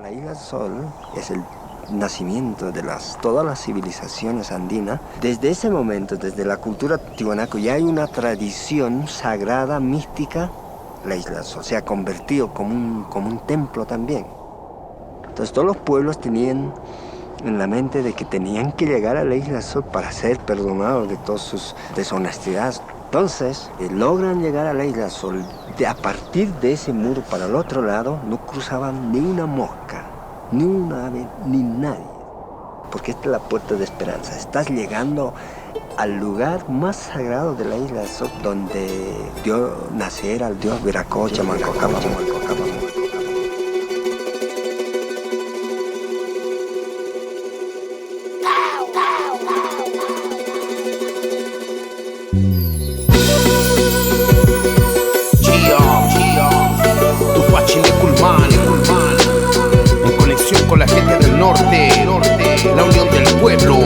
La Isla del Sol es el nacimiento de todas las civilizaciones andinas. Desde ese momento, desde la cultura tiwanaku, ya hay una tradición sagrada, mística. La Isla del Sol se ha convertido como un templo también. Entonces todos los pueblos tenían en la mente de que tenían que llegar a la Isla del Sol para ser perdonados de todas sus deshonestidades. Entonces logran llegar a la Isla del Sol. A partir de ese muro para el otro lado no cruzaban ni una mosca, ni una ave, ni nadie. Porque esta es la puerta de esperanza. Estás llegando al lugar más sagrado de la Isla del Sol, donde dio nacer al dios Viracocha, Mancocama. En conexión con la gente del norte, la unión del pueblo.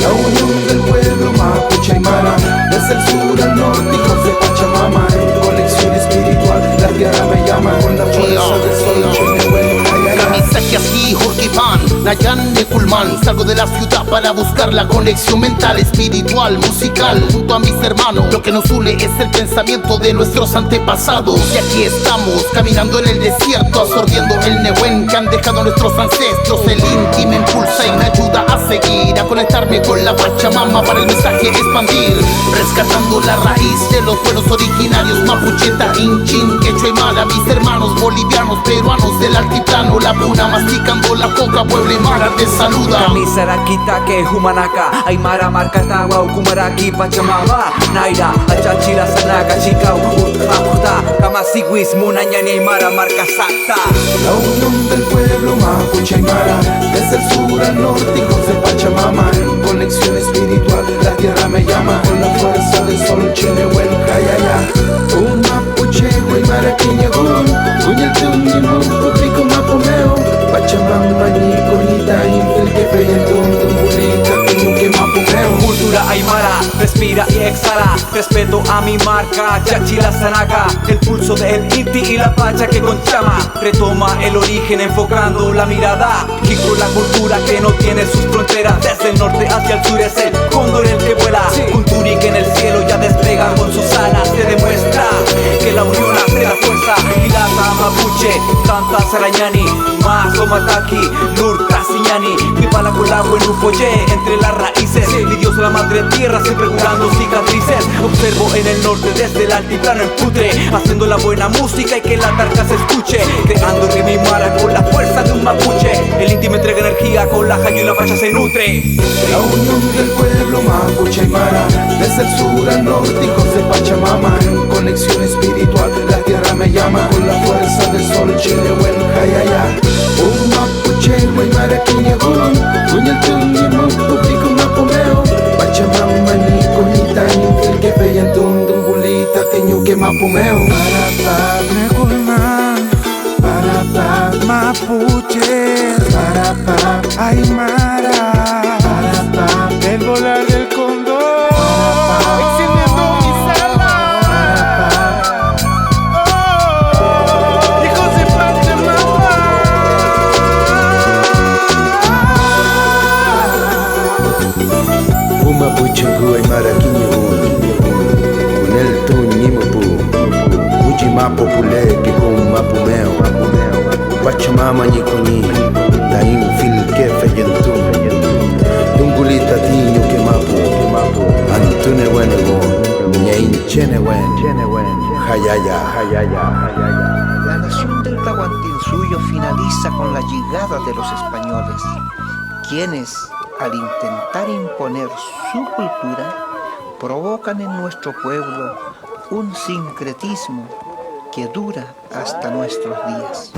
La unión del pueblo mapuche aymara, desde el sur al norte, hijos de Pachamama. En conexión espiritual, la tierra me llama, con la fuerza del sol, Chenehuel, Kamisaki, Jorkipan, Nayan, Nekulman. Salgo de la ciudad para buscar la conexión mental, espiritual, musical, junto a mis hermanos. Lo que nos une es el pensamiento de nuestros antepasados. Y aquí estamos, caminando en el desierto, absorbiendo el Nehuen que han dejado nuestros ancestros. El Inti me impulsa y me ayuda a seguir, a conectarme con la Pachamama para el mensaje expandir. Rescatando la raíz de los pueblos originarios, Mapucheta, Inchin, Quechua y Mara. Mis hermanos bolivianos, peruanos del altiplano, la puna masticando la coca, Puebla y Mara te saluda. Kamisaraki que Humanaka, Aymara Marcatagua, Ukumaraki, Pachamama, Naira, Achachila, Sanaka, Chicau, Utjaputa, Kamasiwis, Munanyani, Aymara Marcasata. La unión del pueblo mapuche aymara, desde el sur al norte, hijos de Pachamama. En conexión espiritual, la tierra me llama, con la fuerza del sol, Chenehuel, Jayaya. Un mapuche aymara quiñegún, uñel tuñimón, pupico mapomeo. Pachamama ni conita, infel que feyentun, tumbulita, que mapomeo. Cultura aymara, respira y exhala. Respeto a mi marca, Chachila Sanaka. El pulso del Inti y la Pacha que con chama retoma el origen enfocando la mirada. Y con la cultura que no tiene sus fronteras. Desde el norte hacia el sur es el cóndor el que vuela. Culturi que en el cielo ya despega con sus alas. Se demuestra que la unión hace la fuerza. Y la mapuche, tanta sarañani, más Mataki, Lurta, Siñani, Pipala con agua en un follé entre las raíces. Mi Dios la madre tierra siempre curando cicatrices. Observo en el norte desde el altiplano en Putre, haciendo la buena música y que la tarca se escuche. Creando rima y mara con la fuerza de un mapuche. El Inti me entrega energía, con la jayo y la pacha se nutre. La unión del pueblo mapuche aymara, desde el sur al norte, hijos de Pachamama. En conexión espiritual, la tierra me llama, con la fuerza del sol, Chenehuel, Jayaya. Un mapuche aymara quiñegún, uñel tuñimón, pupico mapomeo. Pachamama ni conita, infel que feyentun, tumbulita, teñu que mapomeo. Para Nekulman, para Mapuche, para Aymara, para el volar del cóndor, extendiendo mis alas. Oh, hijos de Pachamama. Un mapuche aymara quiñegún, unel tuñimupu, ujimapo pulepi con mapumeo. Pachamama ni kuni, da infil que feyentun, dungulita tiño que mapu, antune wenego, ñain chenewen, jayaya. La nación del Tahuantinsuyo finaliza con la llegada de los españoles, quienes, al intentar imponer su cultura, provocan en nuestro pueblo un sincretismo que dura hasta nuestros días.